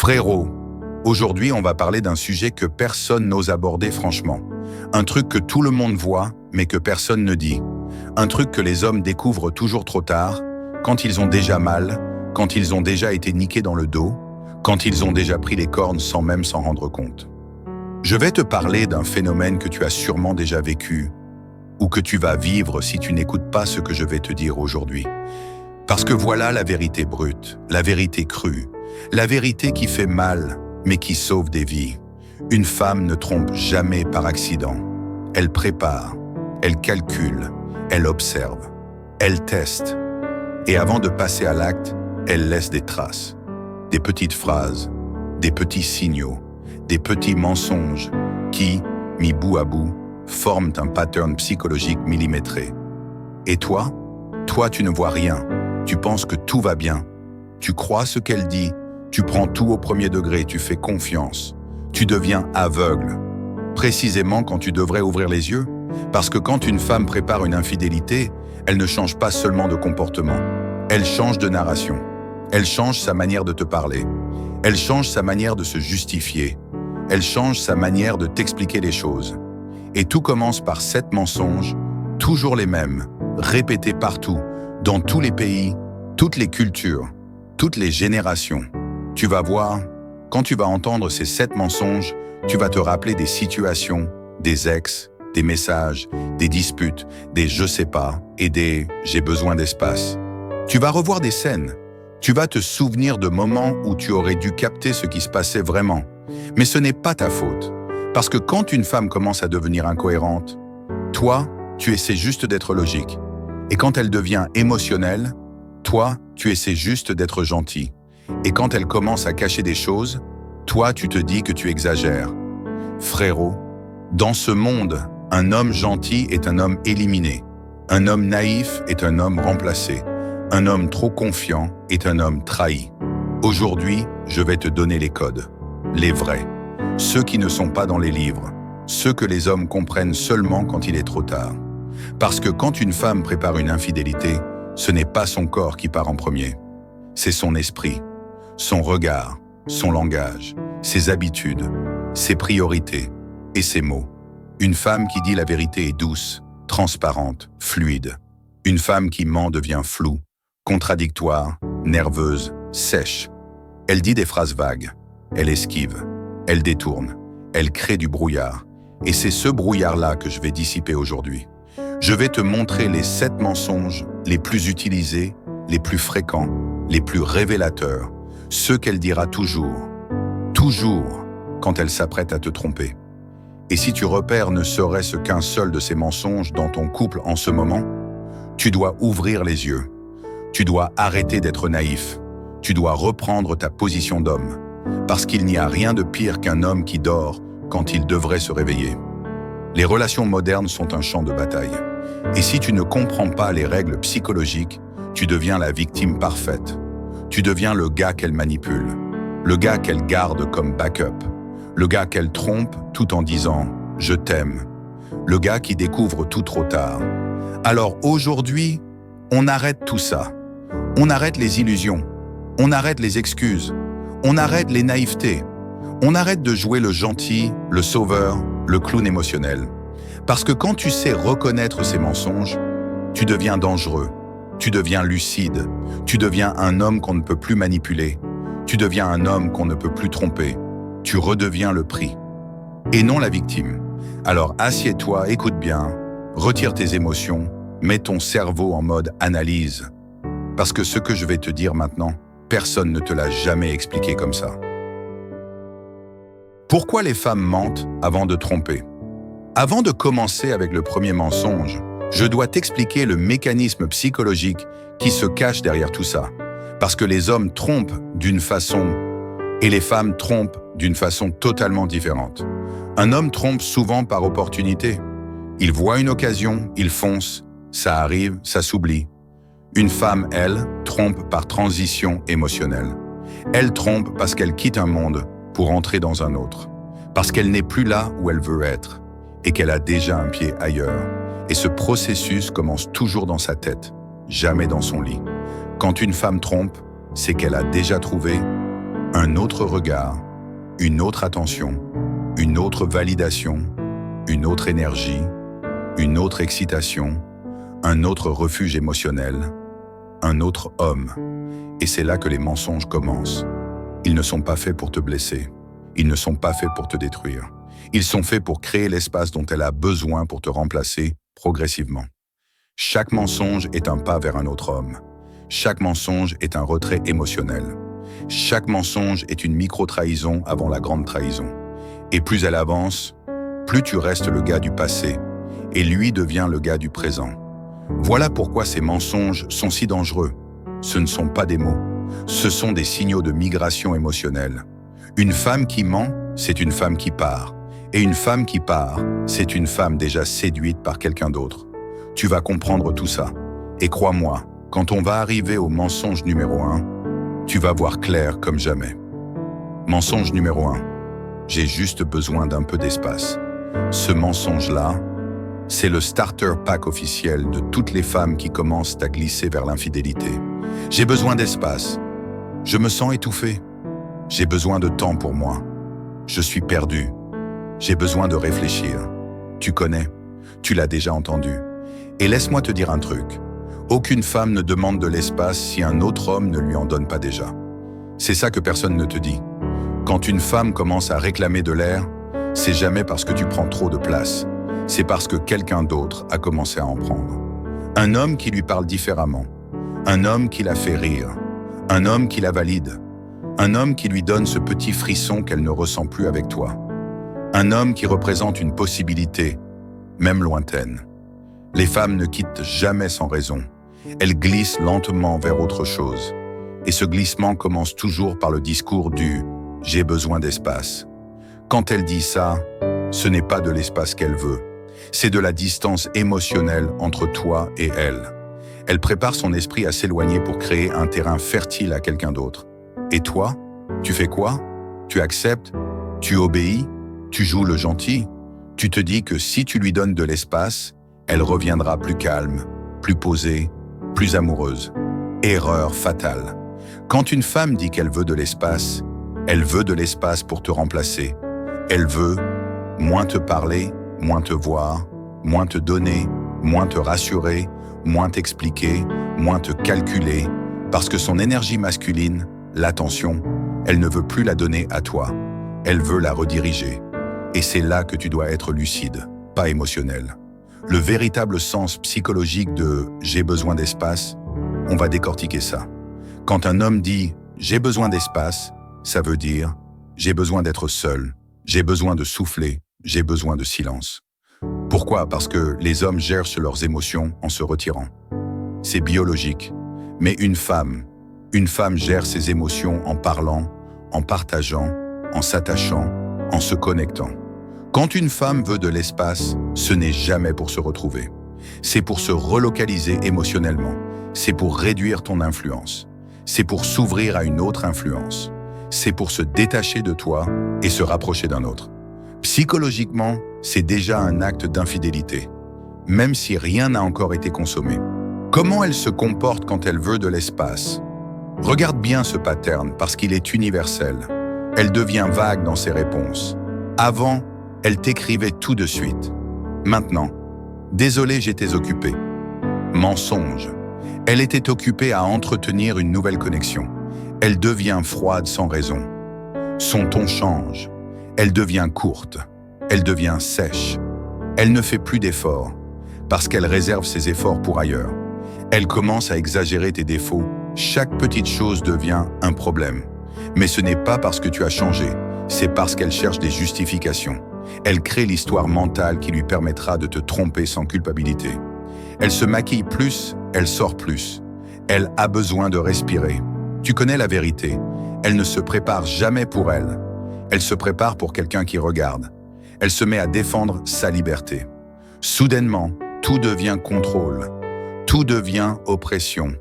Frérot, aujourd'hui on va parler d'un sujet que personne n'ose aborder franchement. Un truc que tout le monde voit, mais que personne ne dit. Un truc que les hommes découvrent toujours trop tard, quand ils ont déjà mal, quand ils ont déjà été niqués dans le dos, quand ils ont déjà pris les cornes sans même s'en rendre compte. Je vais te parler d'un phénomène que tu as sûrement déjà vécu, ou que tu vas vivre si tu n'écoutes pas ce que je vais te dire aujourd'hui. Parce que voilà la vérité brute, la vérité crue, la vérité qui fait mal, mais qui sauve des vies. Une femme ne trompe jamais par accident. Elle prépare, elle calcule, elle observe, elle teste. Et avant de passer à l'acte, elle laisse des traces, des petites phrases, des petits signaux, des petits mensonges qui, mis bout à bout, forment un pattern psychologique millimétré. Et toi, tu ne vois rien. Tu penses que tout va bien. Tu crois ce qu'elle dit. Tu prends tout au premier degré. Tu fais confiance. Tu deviens aveugle. Précisément quand tu devrais ouvrir les yeux. Parce que quand une femme prépare une infidélité, elle ne change pas seulement de comportement. Elle change de narration. Elle change sa manière de te parler. Elle change sa manière de se justifier. Elle change sa manière de t'expliquer les choses. Et tout commence par 7 mensonges, toujours les mêmes, répétés partout, dans tous les pays, toutes les cultures, toutes les générations. Tu vas voir, quand tu vas entendre ces 7 mensonges, tu vas te rappeler des situations, des ex, des messages, des disputes, des je sais pas et des j'ai besoin d'espace. Tu vas revoir des scènes. Tu vas te souvenir de moments où tu aurais dû capter ce qui se passait vraiment. Mais ce n'est pas ta faute. Parce que quand une femme commence à devenir incohérente, toi, tu essaies juste d'être logique. Et quand elle devient émotionnelle, toi, tu essaies juste d'être gentil. Et quand elle commence à cacher des choses, toi, tu te dis que tu exagères. Frérot, dans ce monde, un homme gentil est un homme éliminé. Un homme naïf est un homme remplacé. Un homme trop confiant est un homme trahi. Aujourd'hui, je vais te donner les codes. Les vrais. Ceux qui ne sont pas dans les livres. Ceux que les hommes comprennent seulement quand il est trop tard. Parce que quand une femme prépare une infidélité, ce n'est pas son corps qui part en premier. C'est son esprit, son regard, son langage, ses habitudes, ses priorités et ses mots. Une femme qui dit la vérité est douce, transparente, fluide. Une femme qui ment devient floue, contradictoire, nerveuse, sèche. Elle dit des phrases vagues, elle esquive, elle détourne, elle crée du brouillard. Et c'est ce brouillard-là que je vais dissiper aujourd'hui. Je vais te montrer les 7 mensonges les plus utilisés, les plus fréquents, les plus révélateurs, ceux qu'elle dira toujours quand elle s'apprête à te tromper. Et si tu repères ne serait-ce qu'un seul de ces mensonges dans ton couple en ce moment, tu dois ouvrir les yeux. Tu dois arrêter d'être naïf. Tu dois reprendre ta position d'homme. Parce qu'il n'y a rien de pire qu'un homme qui dort quand il devrait se réveiller. Les relations modernes sont un champ de bataille. Et si tu ne comprends pas les règles psychologiques, tu deviens la victime parfaite. Tu deviens le gars qu'elle manipule, le gars qu'elle garde comme backup, le gars qu'elle trompe tout en disant « je t'aime », le gars qui découvre tout trop tard. Alors aujourd'hui, on arrête tout ça. On arrête les illusions, on arrête les excuses, on arrête les naïvetés, on arrête de jouer le gentil, le sauveur, le clown émotionnel. Parce que quand tu sais reconnaître ces mensonges, tu deviens dangereux, tu deviens lucide, tu deviens un homme qu'on ne peut plus manipuler, tu deviens un homme qu'on ne peut plus tromper, tu redeviens le pris, et non la victime. Alors assieds-toi, écoute bien, retire tes émotions, mets ton cerveau en mode analyse. Parce que ce que je vais te dire maintenant, personne ne te l'a jamais expliqué comme ça. Pourquoi les femmes mentent avant de tromper? Avant de commencer avec le premier mensonge, je dois t'expliquer le mécanisme psychologique qui se cache derrière tout ça. Parce que les hommes trompent d'une façon et les femmes trompent d'une façon totalement différente. Un homme trompe souvent par opportunité. Il voit une occasion, il fonce, ça arrive, ça s'oublie. Une femme, elle, trompe par transition émotionnelle. Elle trompe parce qu'elle quitte un monde pour entrer dans un autre. Parce qu'elle n'est plus là où elle veut être et qu'elle a déjà un pied ailleurs. Et ce processus commence toujours dans sa tête, jamais dans son lit. Quand une femme trompe, c'est qu'elle a déjà trouvé Un autre regard, une autre attention, une autre validation, une autre énergie, une autre excitation, un autre refuge émotionnel, un autre homme. Et c'est là que les mensonges commencent. Ils ne sont pas faits pour te blesser. Ils ne sont pas faits pour te détruire. Ils sont faits pour créer l'espace dont elle a besoin pour te remplacer progressivement. Chaque mensonge est un pas vers un autre homme. Chaque mensonge est un retrait émotionnel. Chaque mensonge est une micro-trahison avant la grande trahison. Et plus elle avance, plus tu restes le gars du passé, et lui devient le gars du présent. Voilà pourquoi ces mensonges sont si dangereux. Ce ne sont pas des mots, ce sont des signaux de migration émotionnelle. Une femme qui ment, c'est une femme qui part. Et une femme qui part, c'est une femme déjà séduite par quelqu'un d'autre. Tu vas comprendre tout ça. Et crois-moi, quand on va arriver au mensonge numéro 1, tu vas voir clair comme jamais. Mensonge numéro 1. J'ai juste besoin d'un peu d'espace. Ce mensonge-là, c'est le starter pack officiel de toutes les femmes qui commencent à glisser vers l'infidélité. J'ai besoin d'espace. Je me sens étouffé. J'ai besoin de temps pour moi. Je suis perdu. J'ai besoin de réfléchir. Tu connais, tu l'as déjà entendu. Et laisse-moi te dire un truc. Aucune femme ne demande de l'espace si un autre homme ne lui en donne pas déjà. C'est ça que personne ne te dit. Quand une femme commence à réclamer de l'air, c'est jamais parce que tu prends trop de place. C'est parce que quelqu'un d'autre a commencé à en prendre. Un homme qui lui parle différemment. Un homme qui la fait rire. Un homme qui la valide. Un homme qui lui donne ce petit frisson qu'elle ne ressent plus avec toi. Un homme qui représente une possibilité, même lointaine. Les femmes ne quittent jamais sans raison. Elles glissent lentement vers autre chose. Et ce glissement commence toujours par le discours du « j'ai besoin d'espace ». Quand elle dit ça, ce n'est pas de l'espace qu'elle veut. C'est de la distance émotionnelle entre toi et elle. Elle prépare son esprit à s'éloigner pour créer un terrain fertile à quelqu'un d'autre. Et toi, tu fais quoi? Tu acceptes? Tu obéis? Tu joues le gentil? Tu te dis que si tu lui donnes de l'espace, elle reviendra plus calme, plus posée, plus amoureuse. Erreur fatale. Quand une femme dit qu'elle veut de l'espace, elle veut de l'espace pour te remplacer. Elle veut moins te parler, moins te voir, moins te donner, moins te rassurer, moins t'expliquer, moins te calculer, parce que son énergie masculine, l'attention, elle ne veut plus la donner à toi. Elle veut la rediriger. Et c'est là que tu dois être lucide, pas émotionnel. Le véritable sens psychologique de « j'ai besoin d'espace », on va décortiquer ça. Quand un homme dit « j'ai besoin d'espace », ça veut dire « j'ai besoin d'être seul, j'ai besoin de souffler, j'ai besoin de silence ». Pourquoi? Parce que les hommes gèrent leurs émotions en se retirant. C'est biologique. Mais une femme gère ses émotions en parlant, en partageant, en s'attachant, en se connectant. Quand une femme veut de l'espace, ce n'est jamais pour se retrouver. C'est pour se relocaliser émotionnellement. C'est pour réduire ton influence. C'est pour s'ouvrir à une autre influence. C'est pour se détacher de toi et se rapprocher d'un autre. Psychologiquement, c'est déjà un acte d'infidélité, même si rien n'a encore été consommé. Comment elle se comporte quand elle veut de l'espace? Regarde bien ce pattern parce qu'il est universel. Elle devient vague dans ses réponses. Avant, elle t'écrivait tout de suite. Maintenant, désolé, j'étais occupé. Mensonge. Elle était occupée à entretenir une nouvelle connexion. Elle devient froide sans raison. Son ton change. Elle devient courte. Elle devient sèche. Elle ne fait plus d'efforts parce qu'elle réserve ses efforts pour ailleurs. Elle commence à exagérer tes défauts. Chaque petite chose devient un problème. Mais ce n'est pas parce que tu as changé, c'est parce qu'elle cherche des justifications. Elle crée l'histoire mentale qui lui permettra de te tromper sans culpabilité. Elle se maquille plus, elle sort plus. Elle a besoin de respirer. Tu connais la vérité. Elle ne se prépare jamais pour elle. Elle se prépare pour quelqu'un qui regarde. Elle se met à défendre sa liberté. Soudainement, tout devient contrôle. Tout devient oppression.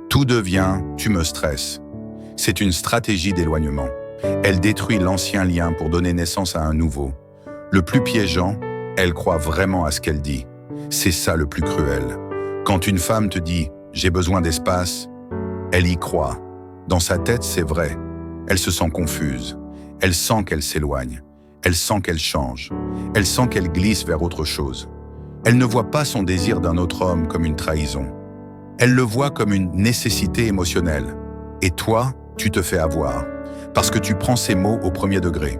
Tout devient « tu me stresses ». C'est une stratégie d'éloignement. Elle détruit l'ancien lien pour donner naissance à un nouveau. Le plus piégeant, elle croit vraiment à ce qu'elle dit. C'est ça le plus cruel. Quand une femme te dit « j'ai besoin d'espace », elle y croit. Dans sa tête, c'est vrai. Elle se sent confuse. Elle sent qu'elle s'éloigne. Elle sent qu'elle change. Elle sent qu'elle glisse vers autre chose. Elle ne voit pas son désir d'un autre homme comme une trahison. Elle le voit comme une nécessité émotionnelle. Et toi, tu te fais avoir, parce que tu prends ces mots au premier degré.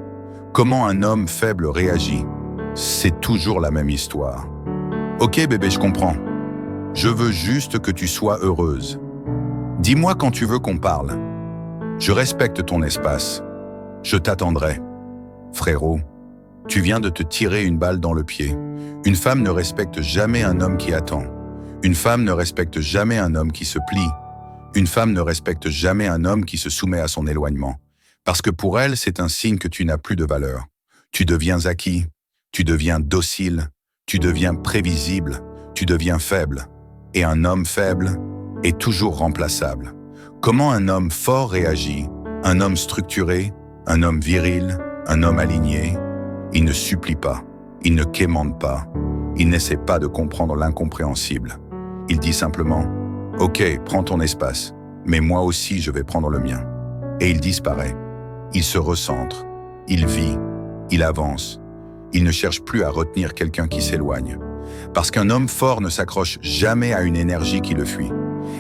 Comment un homme faible réagit? C'est toujours la même histoire. Ok bébé, je comprends. Je veux juste que tu sois heureuse. Dis-moi quand tu veux qu'on parle. Je respecte ton espace. Je t'attendrai. Frérot, tu viens de te tirer une balle dans le pied. Une femme ne respecte jamais un homme qui attend. Une femme ne respecte jamais un homme qui se plie. Une femme ne respecte jamais un homme qui se soumet à son éloignement. Parce que pour elle, c'est un signe que tu n'as plus de valeur. Tu deviens acquis, tu deviens docile, tu deviens prévisible, tu deviens faible. Et un homme faible est toujours remplaçable. Comment un homme fort réagit? Un homme structuré, un homme viril, un homme aligné? Il ne supplie pas, il ne quémande pas, il n'essaie pas de comprendre l'incompréhensible. Il dit simplement « Ok, prends ton espace, mais moi aussi je vais prendre le mien. » Et il disparaît. Il se recentre, il vit, il avance. Il ne cherche plus à retenir quelqu'un qui s'éloigne. Parce qu'un homme fort ne s'accroche jamais à une énergie qui le fuit.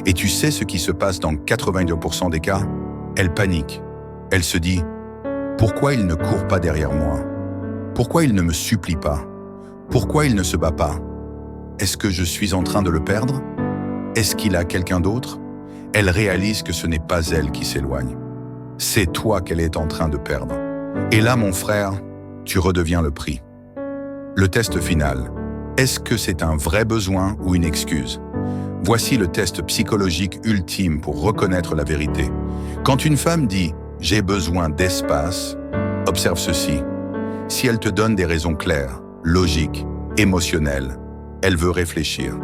Et tu sais ce qui se passe dans 82% des cas? Elle panique. Elle se dit « Pourquoi il ne court pas derrière moi? Pourquoi il ne me supplie pas? Pourquoi il ne se bat pas? Est-ce que je suis en train de le perdre? Est-ce qu'il a quelqu'un d'autre? » Elle réalise que ce n'est pas elle qui s'éloigne. C'est toi qu'elle est en train de perdre. Et là, mon frère, tu redeviens le prix. Le test final. Est-ce que c'est un vrai besoin ou une excuse? Voici le test psychologique ultime pour reconnaître la vérité. Quand une femme dit « j'ai besoin d'espace », observe ceci. Si elle te donne des raisons claires, logiques, émotionnelles, elle veut réfléchir.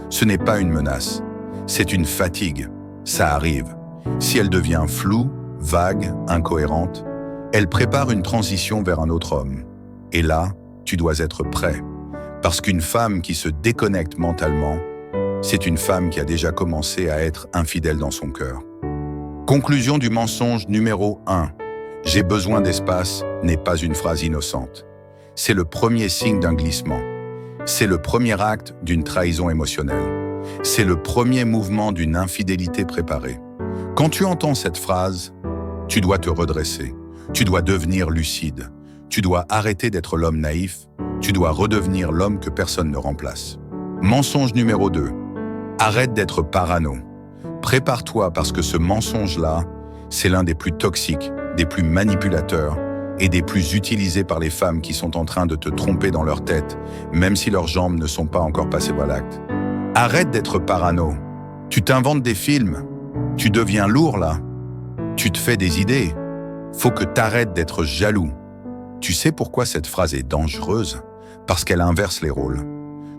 Ce n'est pas une menace, c'est une fatigue. Ça arrive. Si elle devient floue, vague, incohérente, elle prépare une transition vers un autre homme. Et là, tu dois être prêt. Parce qu'une femme qui se déconnecte mentalement, c'est une femme qui a déjà commencé à être infidèle dans son cœur. Conclusion du mensonge numéro 1. J'ai besoin d'espace n'est pas une phrase innocente. C'est le premier signe d'un glissement. C'est le premier acte d'une trahison émotionnelle. C'est le premier mouvement d'une infidélité préparée. Quand tu entends cette phrase, tu dois te redresser. Tu dois devenir lucide. Tu dois arrêter d'être l'homme naïf. Tu dois redevenir l'homme que personne ne remplace. Mensonge numéro 2. Arrête d'être parano. Prépare-toi parce que ce mensonge-là, c'est l'un des plus toxiques, des plus manipulateurs et des plus utilisés par les femmes qui sont en train de te tromper dans leur tête, même si leurs jambes ne sont pas encore passées à l'acte. Arrête d'être parano. Tu t'inventes des films. Tu deviens lourd là. Tu te fais des idées. Faut que t'arrêtes d'être jaloux. Tu sais pourquoi cette phrase est dangereuse? Parce qu'elle inverse les rôles.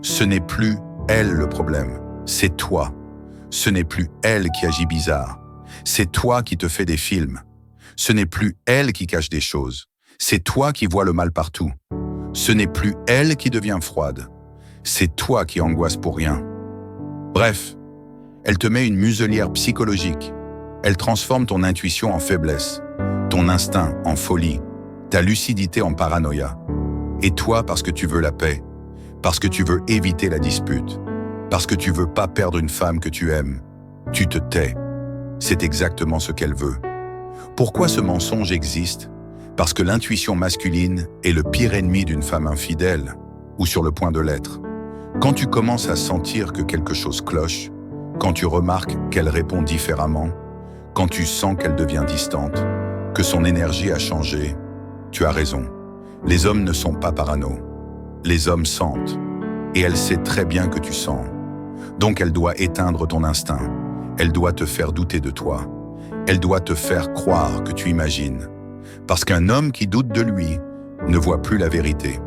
Ce n'est plus elle le problème, c'est toi. Ce n'est plus elle qui agit bizarre. C'est toi qui te fais des films. Ce n'est plus elle qui cache des choses. C'est toi qui vois le mal partout. Ce n'est plus elle qui devient froide. C'est toi qui angoisse pour rien. Bref, elle te met une muselière psychologique. Elle transforme ton intuition en faiblesse, ton instinct en folie, ta lucidité en paranoïa. Et toi, parce que tu veux la paix, parce que tu veux éviter la dispute, parce que tu veux pas perdre une femme que tu aimes, tu te tais. C'est exactement ce qu'elle veut. Pourquoi ce mensonge existe? Parce que l'intuition masculine est le pire ennemi d'une femme infidèle, ou sur le point de l'être. Quand tu commences à sentir que quelque chose cloche, quand tu remarques qu'elle répond différemment, quand tu sens qu'elle devient distante, que son énergie a changé, tu as raison. Les hommes ne sont pas parano. Les hommes sentent. Et elle sait très bien que tu sens. Donc elle doit éteindre ton instinct. Elle doit te faire douter de toi. Elle doit te faire croire que tu imagines. Parce qu'un homme qui doute de lui ne voit plus la vérité.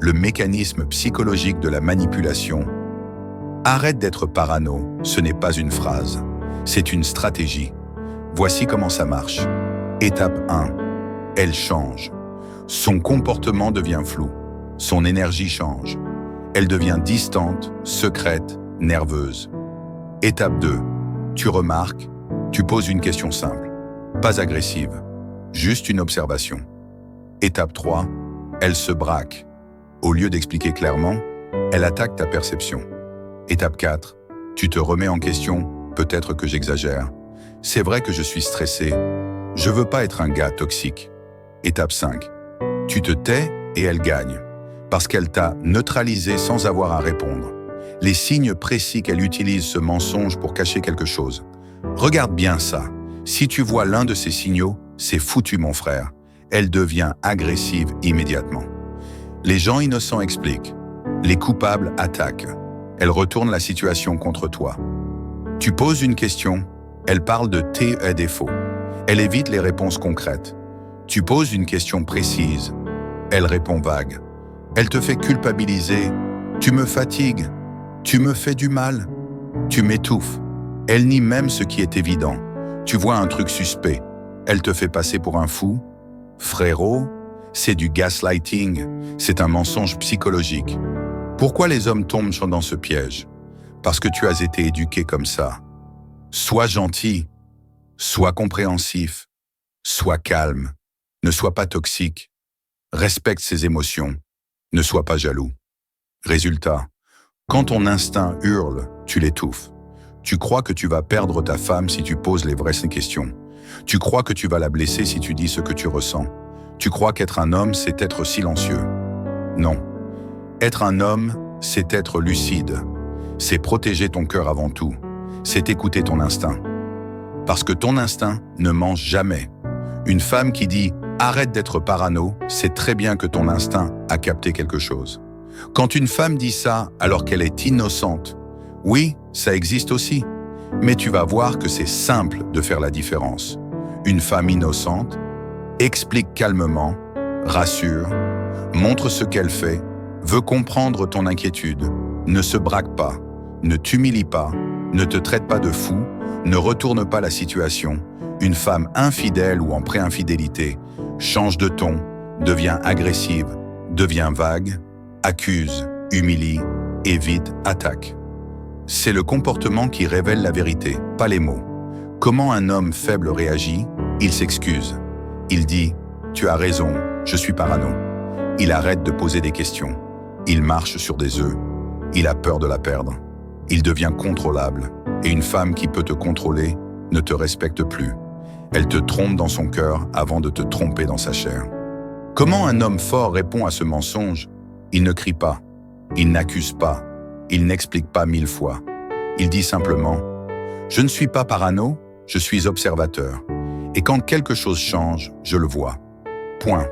Le mécanisme psychologique de la manipulation. Arrête d'être parano, ce n'est pas une phrase. C'est une stratégie. Voici comment ça marche. Étape 1. Elle change. Son comportement devient flou. Son énergie change. Elle devient distante, secrète, nerveuse. Étape 2. Tu remarques, tu poses une question simple, pas agressive. Juste une observation. Étape 3, elle se braque. Au lieu d'expliquer clairement, elle attaque ta perception. Étape 4, tu te remets en question, peut-être que j'exagère. C'est vrai que je suis stressé. Je veux pas être un gars toxique. Étape 5, tu te tais et elle gagne. Parce qu'elle t'a neutralisé sans avoir à répondre. Les signes précis qu'elle utilise ce mensonge pour cacher quelque chose. Regarde bien ça. Si tu vois l'un de ces signaux, c'est foutu mon frère. Elle devient agressive immédiatement. Les gens innocents expliquent. Les coupables attaquent. Elle retourne la situation contre toi. Tu poses une question, elle parle de tes défauts. Elle évite les réponses concrètes. Tu poses une question précise, elle répond vague. Elle te fait culpabiliser. Tu me fatigues. Tu me fais du mal. Tu m'étouffes. Elle nie même ce qui est évident. Tu vois un truc suspect. Elle te fait passer pour un fou. Frérot, c'est du gaslighting. C'est un mensonge psychologique. Pourquoi les hommes tombent dans ce piège? Parce que tu as été éduqué comme ça. Sois gentil. Sois compréhensif. Sois calme. Ne sois pas toxique. Respecte ses émotions. Ne sois pas jaloux. Résultat, quand ton instinct hurle, tu l'étouffes. Tu crois que tu vas perdre ta femme si tu poses les vraies questions. Tu crois que tu vas la blesser si tu dis ce que tu ressens. Tu crois qu'être un homme, c'est être silencieux. Non. Être un homme, c'est être lucide. C'est protéger ton cœur avant tout. C'est écouter ton instinct. Parce que ton instinct ne ment jamais. Une femme qui dit « arrête d'être parano », c'est très bien que ton instinct a capté quelque chose. Quand une femme dit ça alors qu'elle est innocente, oui, ça existe aussi, mais tu vas voir que c'est simple de faire la différence. Une femme innocente explique calmement, rassure, montre ce qu'elle fait, veut comprendre ton inquiétude, ne se braque pas, ne t'humilie pas, ne te traite pas de fou, ne retourne pas la situation. Une femme infidèle ou en pré-infidélité change de ton, devient agressive, devient vague, accuse, humilie, évite, attaque. C'est le comportement qui révèle la vérité, pas les mots. Comment un homme faible réagit? Il s'excuse. Il dit « Tu as raison, je suis parano ». Il arrête de poser des questions. Il marche sur des œufs. Il a peur de la perdre. Il devient contrôlable. Et une femme qui peut te contrôler ne te respecte plus. Elle te trompe dans son cœur avant de te tromper dans sa chair. Comment un homme fort répond à ce mensonge? Il ne crie pas. Il n'accuse pas. Il n'explique pas 1000 fois. Il dit simplement « Je ne suis pas parano, je suis observateur. Et quand quelque chose change, je le vois. » Point.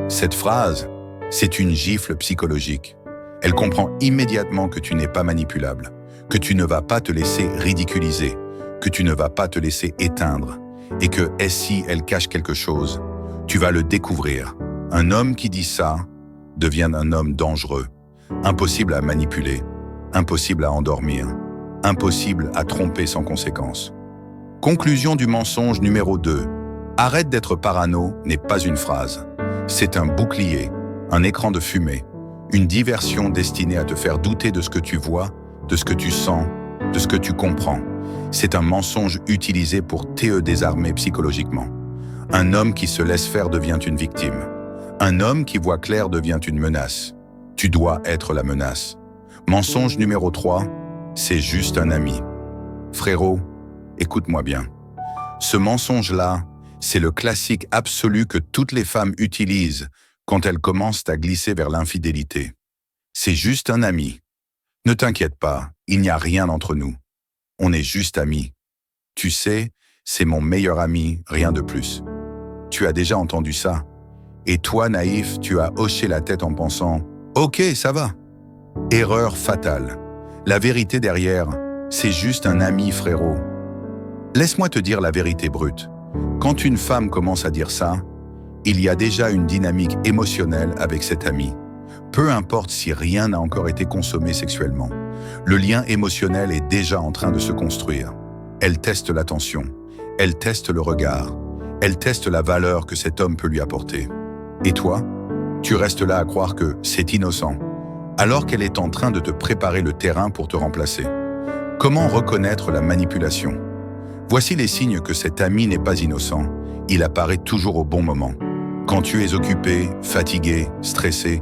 Cette phrase, c'est une gifle psychologique. Elle comprend immédiatement que tu n'es pas manipulable, que tu ne vas pas te laisser ridiculiser, que tu ne vas pas te laisser éteindre, et que si elle cache quelque chose, tu vas le découvrir. Un homme qui dit ça devient un homme dangereux, impossible à manipuler, impossible à endormir, impossible à tromper sans conséquence. Conclusion du mensonge numéro 2. Arrête d'être parano n'est pas une phrase. C'est un bouclier, un écran de fumée, une diversion destinée à te faire douter de ce que tu vois, de ce que tu sens, de ce que tu comprends. C'est un mensonge utilisé pour te désarmer psychologiquement. Un homme qui se laisse faire devient une victime. Un homme qui voit clair devient une menace. Tu dois être la menace. Mensonge numéro 3, c'est juste un ami. Frérot, écoute-moi bien. Ce mensonge-là, c'est le classique absolu que toutes les femmes utilisent quand elles commencent à glisser vers l'infidélité. C'est juste un ami. Ne t'inquiète pas, il n'y a rien entre nous. On est juste amis. Tu sais, c'est mon meilleur ami, rien de plus. Tu as déjà entendu ça? Et toi, naïf, tu as hoché la tête en pensant « Ok, ça va ». Erreur fatale. La vérité derrière, c'est juste un ami, frérot. Laisse-moi te dire la vérité brute. Quand une femme commence à dire ça, il y a déjà une dynamique émotionnelle avec cet ami. Peu importe si rien n'a encore été consommé sexuellement. Le lien émotionnel est déjà en train de se construire. Elle teste l'attention, elle teste le regard, elle teste la valeur que cet homme peut lui apporter. Et toi, tu restes là à croire que c'est innocent, alors qu'elle est en train de te préparer le terrain pour te remplacer. Comment reconnaître la manipulation? Voici les signes que cet ami n'est pas innocent, Il apparaît toujours au bon moment. Quand tu es occupé, fatigué, stressé,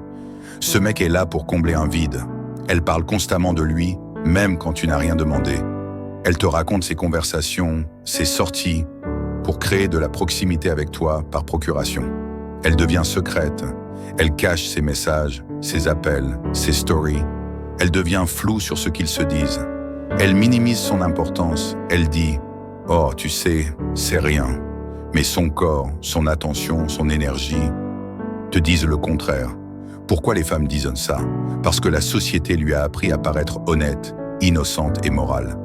ce mec est là pour combler un vide. Elle parle constamment de lui, même quand tu n'as rien demandé. Elle te raconte ses conversations, ses sorties, pour créer de la proximité avec toi par procuration. Elle devient secrète, elle cache ses messages, ses appels, ses stories. Elle devient floue sur ce qu'ils se disent. Elle minimise son importance, elle dit « Oh, tu sais, c'est rien ». Mais son corps, son attention, son énergie te disent le contraire. Pourquoi les femmes disent ça? Parce que la société lui a appris à paraître honnête, innocente et morale.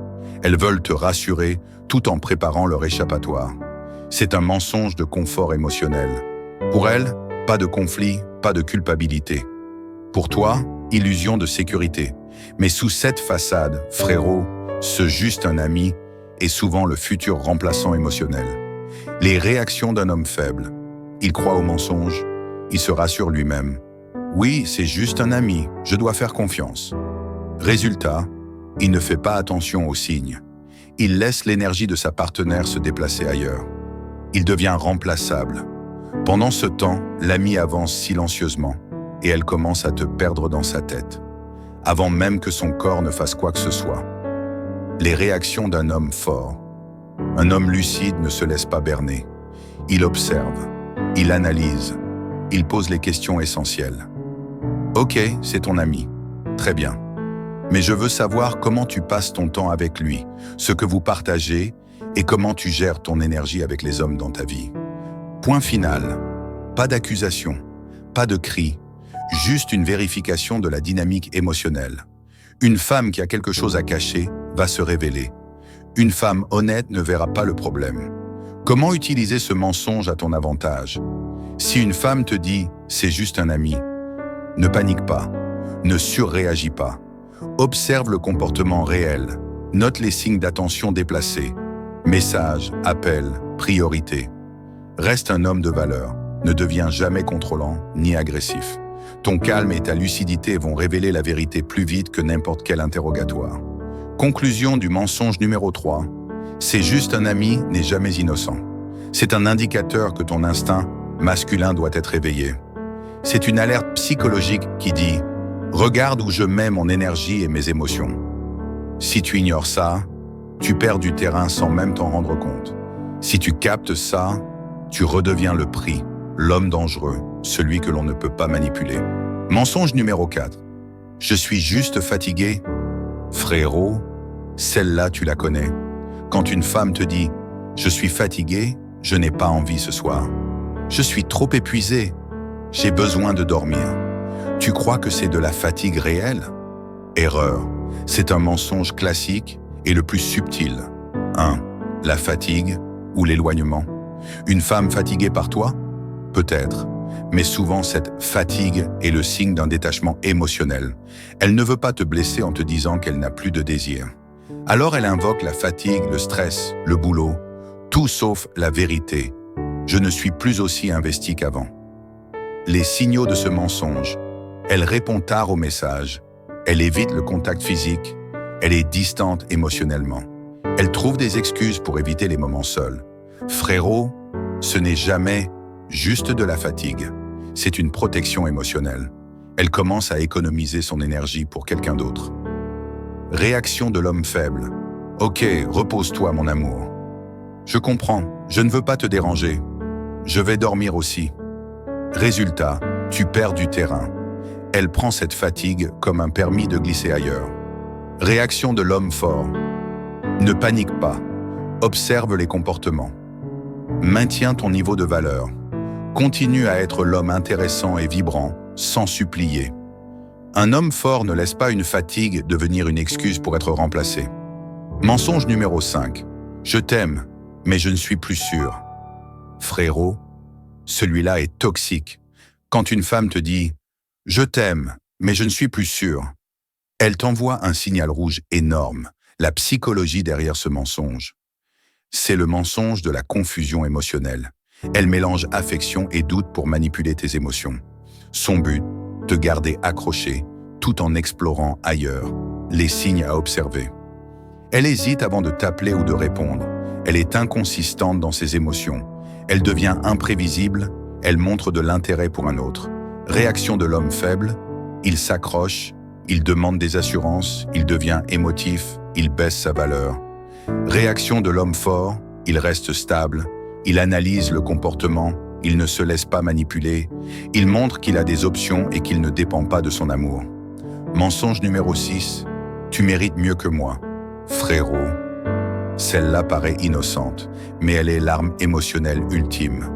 Elles veulent te rassurer tout en préparant leur échappatoire. C'est un mensonge de confort émotionnel. Pour elles, pas de conflit, pas de culpabilité. Pour toi, illusion de sécurité. Mais sous cette façade, frérot, ce juste un ami est souvent le futur remplaçant émotionnel. Les réactions d'un homme faible. Il croit au mensonge, il se rassure lui-même. Oui, c'est juste un ami, je dois faire confiance. Résultat, il ne fait pas attention aux signes. Il laisse l'énergie de sa partenaire se déplacer ailleurs. Il devient remplaçable. Pendant ce temps, l'ami avance silencieusement et elle commence à te perdre dans sa tête, avant même que son corps ne fasse quoi que ce soit. Les réactions d'un homme fort. Un homme lucide ne se laisse pas berner. Il observe, il analyse, il pose les questions essentielles. Ok, c'est ton ami. Très bien. Mais je veux savoir comment tu passes ton temps avec lui, ce que vous partagez et comment tu gères ton énergie avec les hommes dans ta vie. Point final. Pas d'accusation, pas de cri, juste une vérification de la dynamique émotionnelle. Une femme qui a quelque chose à cacher va se révéler. Une femme honnête ne verra pas le problème. Comment utiliser ce mensonge à ton avantage? Si une femme te dit « c'est juste un ami », ne panique pas, ne surréagis pas. Observe le comportement réel, note les signes d'attention déplacés, messages, appels, priorités. Reste un homme de valeur, ne deviens jamais contrôlant ni agressif. Ton calme et ta lucidité vont révéler la vérité plus vite que n'importe quel interrogatoire. Conclusion du mensonge numéro 3. C'est juste un ami n'est jamais innocent. C'est un indicateur que ton instinct masculin doit être éveillé. C'est une alerte psychologique qui dit « Regarde où je mets mon énergie et mes émotions ». Si tu ignores ça, tu perds du terrain sans même t'en rendre compte. Si tu captes ça, tu redeviens le pris, l'homme dangereux, celui que l'on ne peut pas manipuler. Mensonge numéro 4. Je suis juste fatigué. Frérot, celle-là tu la connais. Quand une femme te dit « Je suis fatigué, je n'ai pas envie ce soir. Je suis trop épuisé, j'ai besoin de dormir. » Tu crois que c'est de la fatigue réelle? Erreur. C'est un mensonge classique et le plus subtil. 1. La fatigue ou l'éloignement. Une femme fatiguée par toi? Peut-être. Mais souvent, cette fatigue est le signe d'un détachement émotionnel. Elle ne veut pas te blesser en te disant qu'elle n'a plus de désir. Alors elle invoque la fatigue, le stress, le boulot, tout sauf la vérité. Je ne suis plus aussi investi qu'avant. Les signaux de ce mensonge. Elle répond tard aux messages. Elle évite le contact physique. Elle est distante émotionnellement. Elle trouve des excuses pour éviter les moments seuls. Frérot, ce n'est jamais juste de la fatigue. C'est une protection émotionnelle. Elle commence à économiser son énergie pour quelqu'un d'autre. Réaction de l'homme faible. Ok, repose-toi mon amour. Je comprends, je ne veux pas te déranger. Je vais dormir aussi. Résultat, tu perds du terrain. Elle prend cette fatigue comme un permis de glisser ailleurs. Réaction de l'homme fort. Ne panique pas. Observe les comportements. Maintiens ton niveau de valeur. Continue à être l'homme intéressant et vibrant, sans supplier. Un homme fort ne laisse pas une fatigue devenir une excuse pour être remplacé. Mensonge numéro 5. Je t'aime, mais je ne suis plus sûr. Frérot, celui-là est toxique. Quand une femme te dit « Je t'aime, mais je ne suis plus sûr », elle t'envoie un signal rouge énorme, la psychologie derrière ce mensonge. C'est le mensonge de la confusion émotionnelle. Elle mélange affection et doute pour manipuler tes émotions. Son but, te garder accroché, tout en explorant ailleurs les signes à observer. Elle hésite avant de t'appeler ou de répondre. Elle est inconsistante dans ses émotions. Elle devient imprévisible, elle montre de l'intérêt pour un autre. Réaction de l'homme faible, il s'accroche, il demande des assurances, il devient émotif, il baisse sa valeur. Réaction de l'homme fort, il reste stable, il analyse le comportement, il ne se laisse pas manipuler, il montre qu'il a des options et qu'il ne dépend pas de son amour. Mensonge numéro 6, tu mérites mieux que moi. Frérot, celle-là paraît innocente, mais elle est l'arme émotionnelle ultime.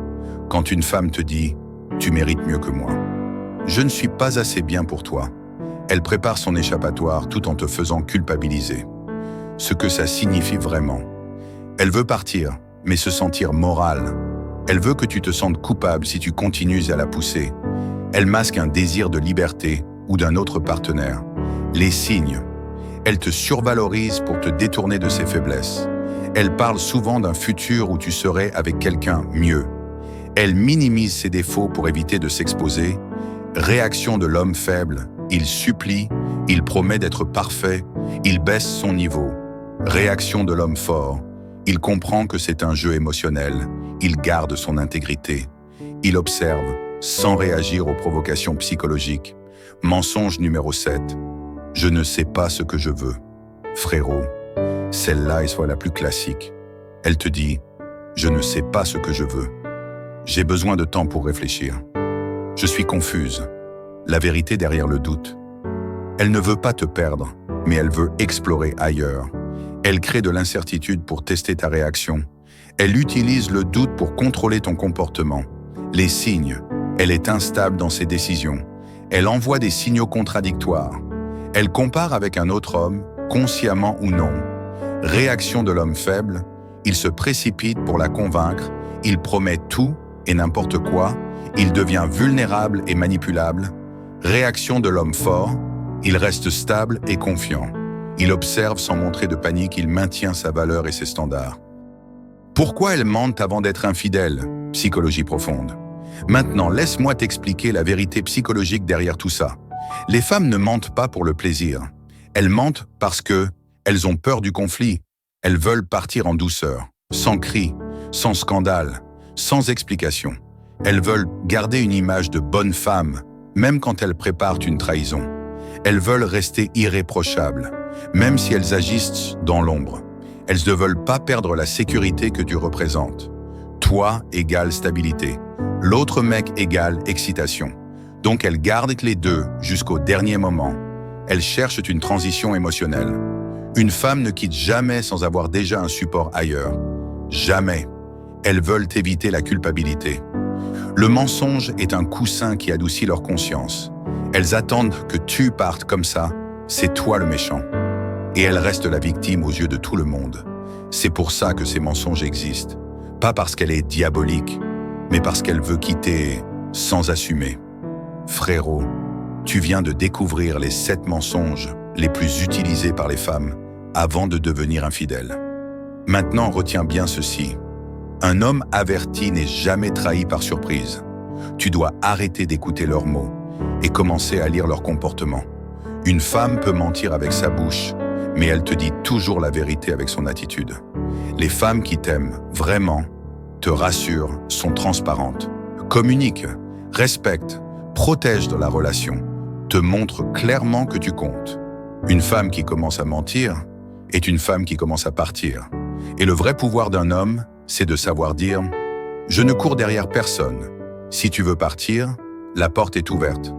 Quand une femme te dit « tu mérites mieux que moi », je ne suis pas assez bien pour toi. Elle prépare son échappatoire tout en te faisant culpabiliser. Ce que ça signifie vraiment. Elle veut partir, mais se sentir morale. Elle veut que tu te sentes coupable si tu continues à la pousser. Elle masque un désir de liberté ou d'un autre partenaire. Les signes. Elle te survalorise pour te détourner de ses faiblesses. Elle parle souvent d'un futur où tu serais avec quelqu'un mieux. Elle minimise ses défauts pour éviter de s'exposer. Réaction de l'homme faible. Il supplie, il promet d'être parfait, il baisse son niveau. Réaction de l'homme fort. Il comprend que c'est un jeu émotionnel, il garde son intégrité. Il observe, sans réagir aux provocations psychologiques. Mensonge numéro 7. Je ne sais pas ce que je veux. Frérot, celle-là est soit la plus classique. Elle te dit, je ne sais pas ce que je veux. J'ai besoin de temps pour réfléchir. Je suis confuse. La vérité derrière le doute. Elle ne veut pas te perdre, mais elle veut explorer ailleurs. Elle crée de l'incertitude pour tester ta réaction. Elle utilise le doute pour contrôler ton comportement. Les signes. Elle est instable dans ses décisions. Elle envoie des signaux contradictoires. Elle compare avec un autre homme, consciemment ou non. Réaction de l'homme faible. Il se précipite pour la convaincre. Il promet tout et n'importe quoi. Il devient vulnérable et manipulable. Réaction de l'homme fort, il reste stable et confiant. Il observe sans montrer de panique, il maintient sa valeur et ses standards. Pourquoi elles mentent avant d'être infidèles? Psychologie profonde. Maintenant, laisse-moi t'expliquer la vérité psychologique derrière tout ça. Les femmes ne mentent pas pour le plaisir. Elles mentent parce qu'elles ont peur du conflit. Elles veulent partir en douceur, sans cri, sans scandale, sans explication. Elles veulent garder une image de bonne femme, même quand elles préparent une trahison. Elles veulent rester irréprochables, même si elles agissent dans l'ombre. Elles ne veulent pas perdre la sécurité que tu représentes. Toi égale stabilité, l'autre mec égale excitation. Donc elles gardent les deux jusqu'au dernier moment. Elles cherchent une transition émotionnelle. Une femme ne quitte jamais sans avoir déjà un support ailleurs. Jamais. Elles veulent éviter la culpabilité. Le mensonge est un coussin qui adoucit leur conscience. Elles attendent que tu partes comme ça, c'est toi le méchant. Et elles restent la victime aux yeux de tout le monde. C'est pour ça que ces mensonges existent. Pas parce qu'elle est diabolique, mais parce qu'elle veut quitter sans assumer. Frérot, tu viens de découvrir les 7 mensonges les plus utilisés par les femmes avant de devenir infidèle. Maintenant, retiens bien ceci. Un homme averti n'est jamais trahi par surprise. Tu dois arrêter d'écouter leurs mots et commencer à lire leur comportement. Une femme peut mentir avec sa bouche, mais elle te dit toujours la vérité avec son attitude. Les femmes qui t'aiment vraiment, te rassurent, sont transparentes, communiquent, respectent, protègent de la relation, te montrent clairement que tu comptes. Une femme qui commence à mentir est une femme qui commence à partir. Et le vrai pouvoir d'un homme, c'est de savoir dire « Je ne cours derrière personne. Si tu veux partir, la porte est ouverte. »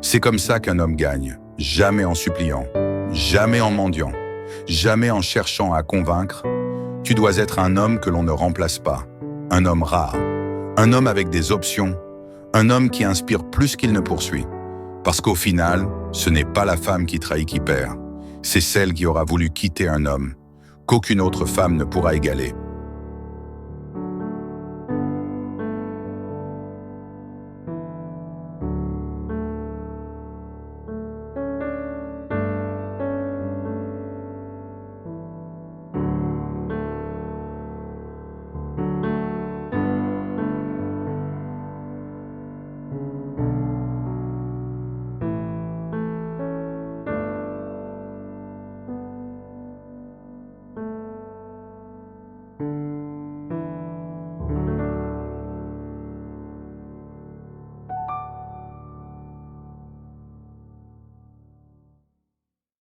C'est comme ça qu'un homme gagne, jamais en suppliant, jamais en mendiant, jamais en cherchant à convaincre. Tu dois être un homme que l'on ne remplace pas, un homme rare, un homme avec des options, un homme qui inspire plus qu'il ne poursuit. Parce qu'au final, ce n'est pas la femme qui trahit qui perd, c'est celle qui aura voulu quitter un homme, qu'aucune autre femme ne pourra égaler.